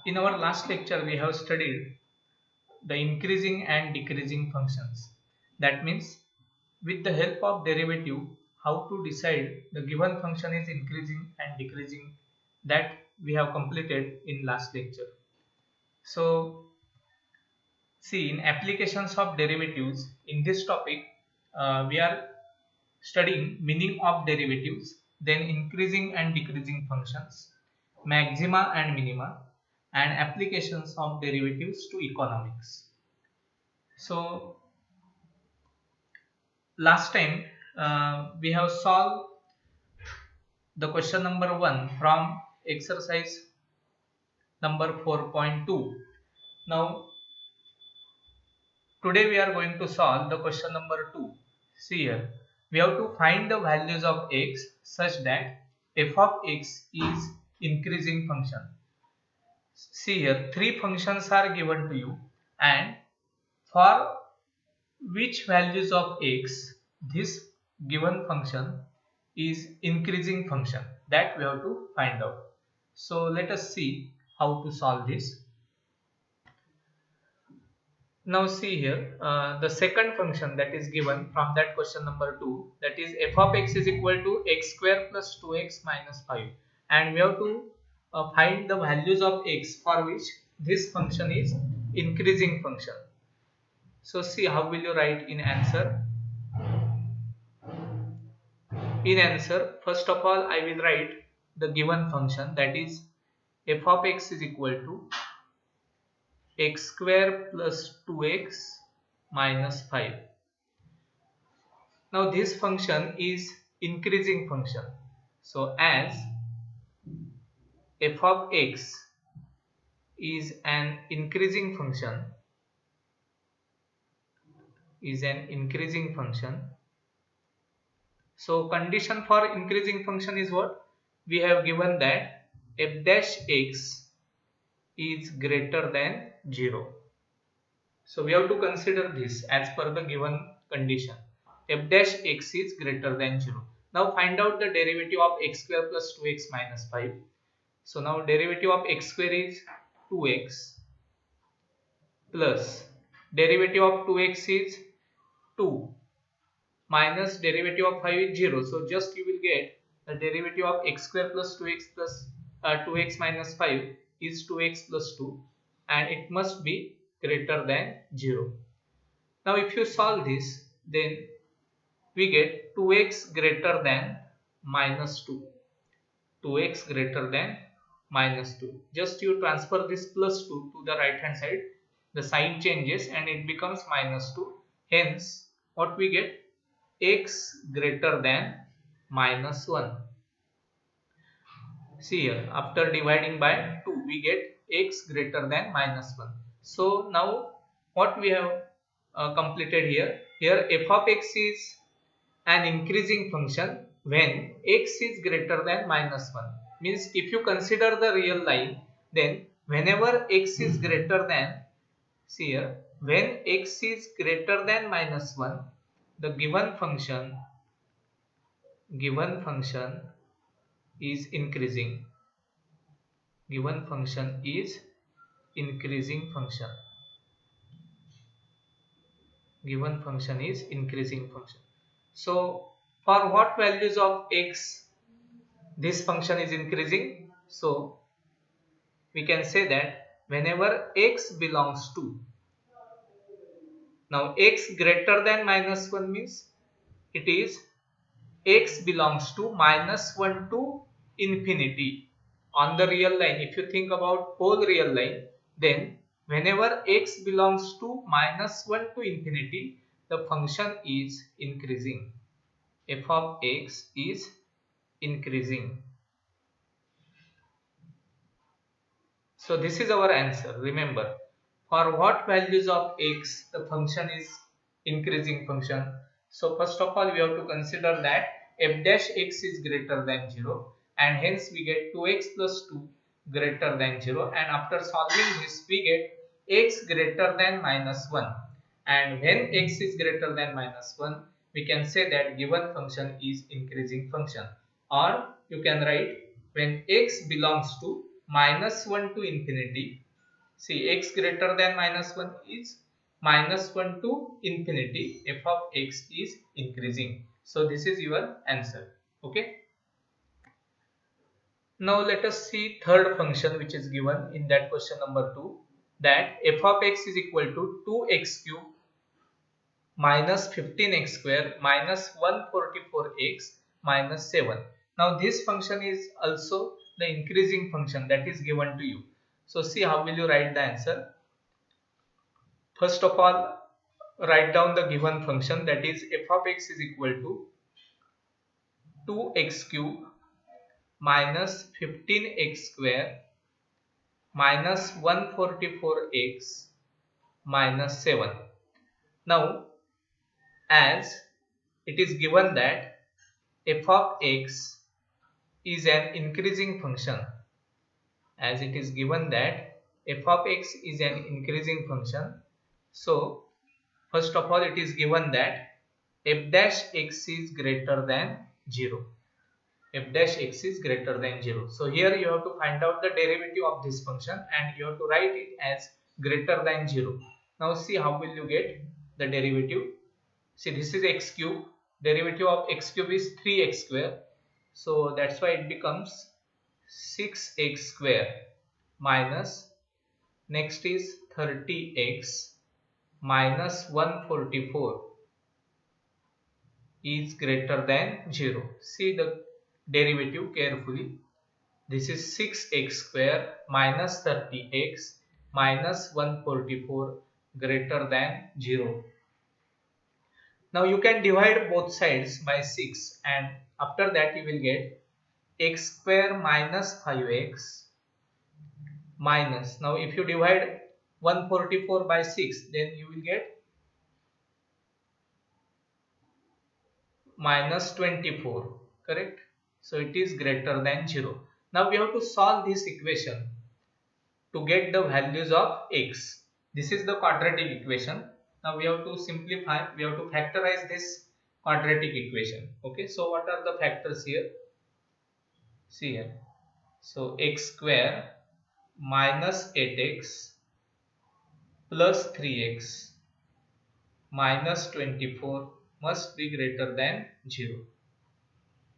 In our last lecture, we have studied the increasing and decreasing functions. That means, with the help of derivative, how to decide the given function is increasing and decreasing, that we have completed in last lecture. So, see, in applications of derivatives, in this topic, we are studying meaning of derivatives, then increasing and decreasing functions, maxima and minima, and applications of derivatives to economics. So last time we have solved the question number 1 from exercise number 4.2. Now today we are going to solve the question number 2. See here, we have to find the values of x such that f of x is increasing function. See here, three functions are given to you, and for which values of x this given function is increasing function, that we have to find out. So let us see how to solve this. Now see here, the second function that is given from that question number 2, that is f of x is equal to x square plus 2x minus 5, and we have to find the values of x for which this function is increasing function. So see, how will you write in answer? In answer, first of all, I will write the given function, that is f of x is equal to x square plus 2x minus 5. Now this function is increasing function. So as f of x is an increasing function, so condition for increasing function is what? We have given that f dash x is greater than 0. So we have to consider this as per the given condition. F dash x is greater than 0. Now find out the derivative of x square plus 2x minus 5. So now derivative of x square is 2x plus derivative of 2x is 2 minus derivative of 5 is 0. So just you will get the derivative of x square plus 2x plus 2x minus 5 is 2x plus 2, and it must be greater than 0. Now if you solve this, then we get 2x greater than minus 2. 2x greater than minus 2. Just you transfer this plus 2 to the right hand side, the sign changes and it becomes minus 2. Hence, what we get? X greater than minus 1. See here, after dividing by 2, we get x greater than minus 1. So now what we have completed here? Here f of x is an increasing function when x is greater than minus 1. Means if you consider the real line, then whenever x is greater than, see here, when x is greater than minus 1, the given function is increasing. Given function is increasing function. Given function is increasing function. So for what values of x this function is increasing? So we can say that whenever x belongs to, now x greater than minus 1 means it is x belongs to minus 1 to infinity. On the real line, if you think about whole real line, then whenever x belongs to minus 1 to infinity, the function is increasing. F of x is increasing. So this is our answer. Remember, for what values of x the function is increasing function? So first of all, we have to consider that f dash x is greater than 0, and hence we get 2x plus 2 greater than 0, and after solving this we get x greater than minus 1, and when x is greater than minus 1, we can say that given function is increasing function. Or you can write when x belongs to minus 1 to infinity. See, x greater than minus 1 is minus 1 to infinity. F of x is increasing. So this is your answer. Okay. Now let us see third function which is given in that question number 2, that f of x is equal to 2x cube minus 15x square minus 144x minus 7. Now this function is also the increasing function that is given to you. So see how will you write the answer. First of all, write down the given function, that is f of x is equal to 2x cube minus 15x square minus 144x minus 7. Now as it is given that f of x is an increasing function, as it is given that f of x is an increasing function, so first of all it is given that f dash x is greater than 0. F dash x is greater than 0. So here you have to find out the derivative of this function and you have to write it as greater than 0. Now see how will you get the derivative. See, this is x cube, derivative of x cube is 3x square, so that's why it becomes 6x square minus, next is 30x minus 144 is greater than 0. See the derivative carefully. This is 6x square minus 30x minus 144 greater than 0. Now you can divide both sides by 6 and after that you will get x square minus 5x minus, now if you divide 144 by 6 then you will get minus 24, correct? So it is greater than 0. Now we have to solve this equation to get the values of x. This is the quadratic equation. Now we have to simplify, we have to factorize this quadratic equation. Okay, so what are the factors here? See here. So x square minus 8x plus 3x minus 24 must be greater than 0.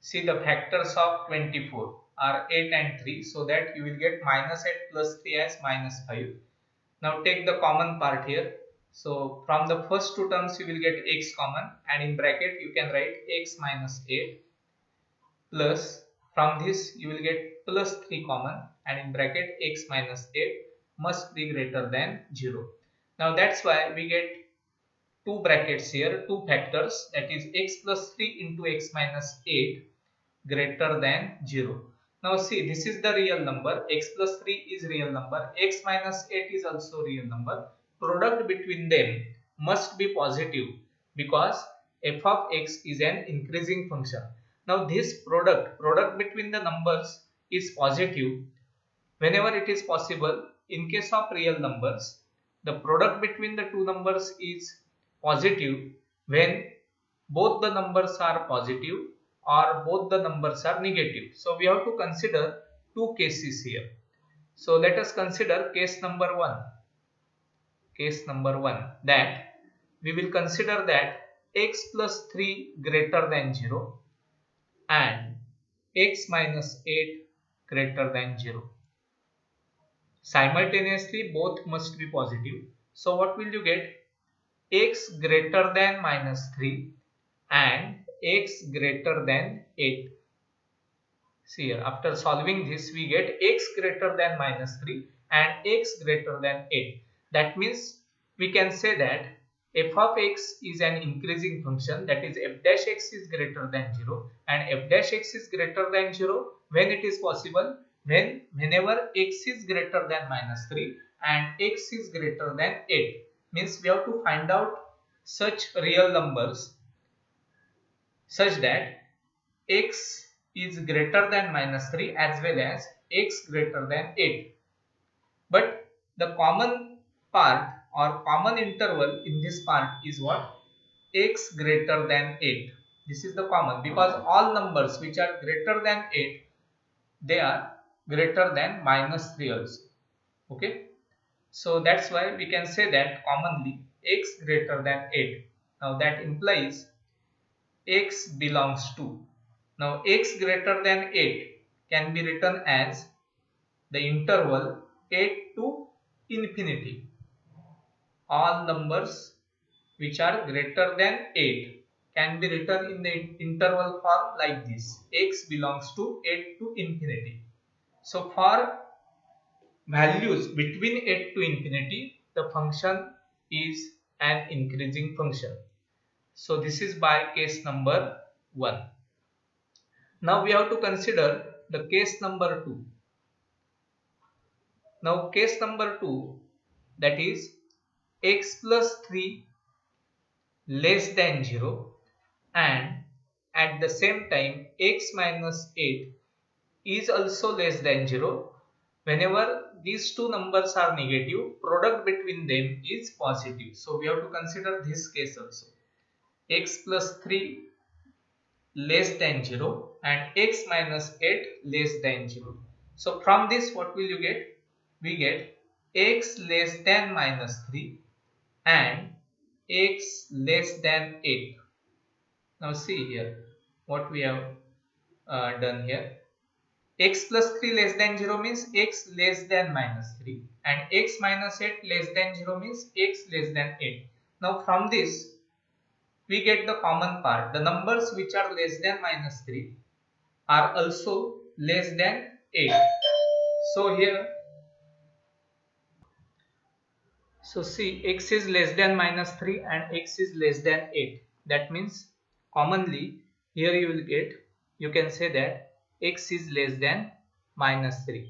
See the factors of 24 are 8 and 3, so that you will get minus 8 plus 3 as minus 5. Now take the common part here. So from the first two terms you will get x common and in bracket you can write x minus 8 plus, from this you will get plus 3 common and in bracket x minus 8 must be greater than 0. Now that's why we get two brackets here, two factors, that is x plus 3 into x minus 8 greater than 0. Now see, this is the real number, x plus 3 is real number, x minus 8 is also real number. Product between them must be positive because f of x is an increasing function. Now this product between the numbers is positive whenever it is possible. In case of real numbers, the product between the two numbers is positive when both the numbers are positive or both the numbers are negative. So we have to consider two cases here. So let us consider case number 1. Case number 1, that we will consider that x plus 3 greater than 0 and x minus 8 greater than 0. Simultaneously both must be positive. So what will you get? X greater than minus 3 and x greater than 8. See here, after solving this we get x greater than minus 3 and x greater than 8. That means we can say that f of x is an increasing function, that is f dash x is greater than 0 and f dash x is greater than 0 when it is possible, whenever x is greater than minus 3 and x is greater than 8. Means we have to find out such real numbers such that x is greater than minus 3 as well as x greater than 8. But the common part or common interval in this part is what? X greater than 8. This is the common, because all numbers which are greater than 8, they are greater than minus 3 also. Okay. So that's why we can say that commonly x greater than 8. Now that implies x belongs to. Now x greater than 8 can be written as the interval 8 to infinity. All numbers which are greater than 8 can be written in the interval form like this. X belongs to 8 to infinity. So for values between 8 to infinity, the function is an increasing function. So this is by case number 1. Now we have to consider the case number 2. Now case number 2, that is x plus 3 less than 0 and at the same time x minus 8 is also less than 0. Whenever these two numbers are negative, product between them is positive. So we have to consider this case also. X plus 3 less than 0 and x minus 8 less than 0. So from this what will you get? We get x less than minus 3 and x less than 8. Now see here what we have done here. X plus 3 less than 0 means x less than minus 3 and x minus 8 less than 0 means x less than 8. Now from this we get the common part. The numbers which are less than minus 3 are also less than 8. So here, so see, x is less than minus 3 and x is less than 8. That means commonly here you will get, you can say that x is less than minus 3,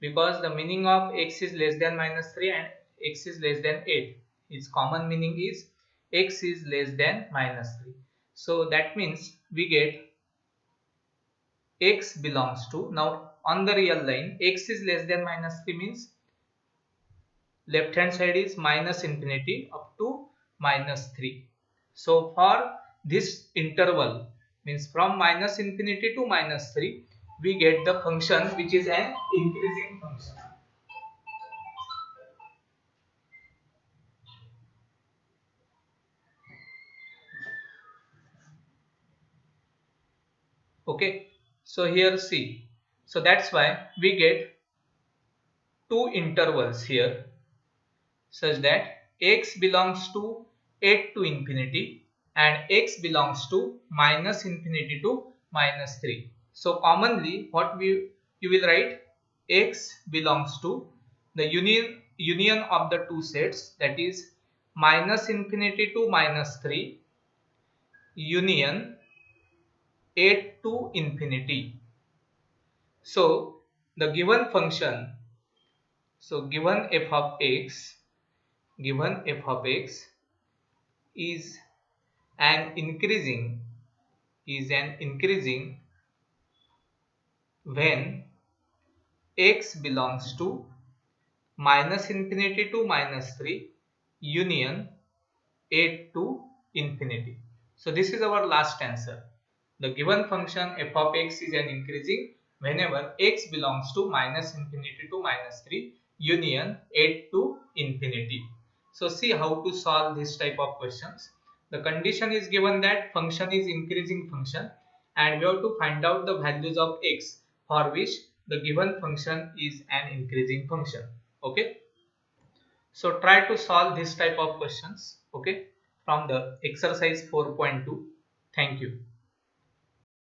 because the meaning of x is less than minus 3 and x is less than 8, its common meaning is x is less than minus 3. So that means we get x belongs to, now on the real line x is less than minus 3 means left hand side is minus infinity up to minus 3. So for this interval, means from minus infinity to minus 3, we get the function which is an increasing function. Okay, so here see, so that's why we get two intervals here such that x belongs to 8 to infinity and x belongs to minus infinity to minus 3. So commonly what you will write, x belongs to the union of the two sets, that is minus infinity to minus 3 union 8 to infinity. So the given function, so given f of x is an increasing when x belongs to minus infinity to minus 3 union 8 to infinity. So this is our last answer. The given function f of x is an increasing whenever x belongs to minus infinity to minus 3 union 8 to infinity. So see how to solve this type of questions. The condition is given that function is increasing function and we have to find out the values of x for which the given function is an increasing function. Okay. So try to solve this type of questions, okay, from the exercise 4.2. Thank you.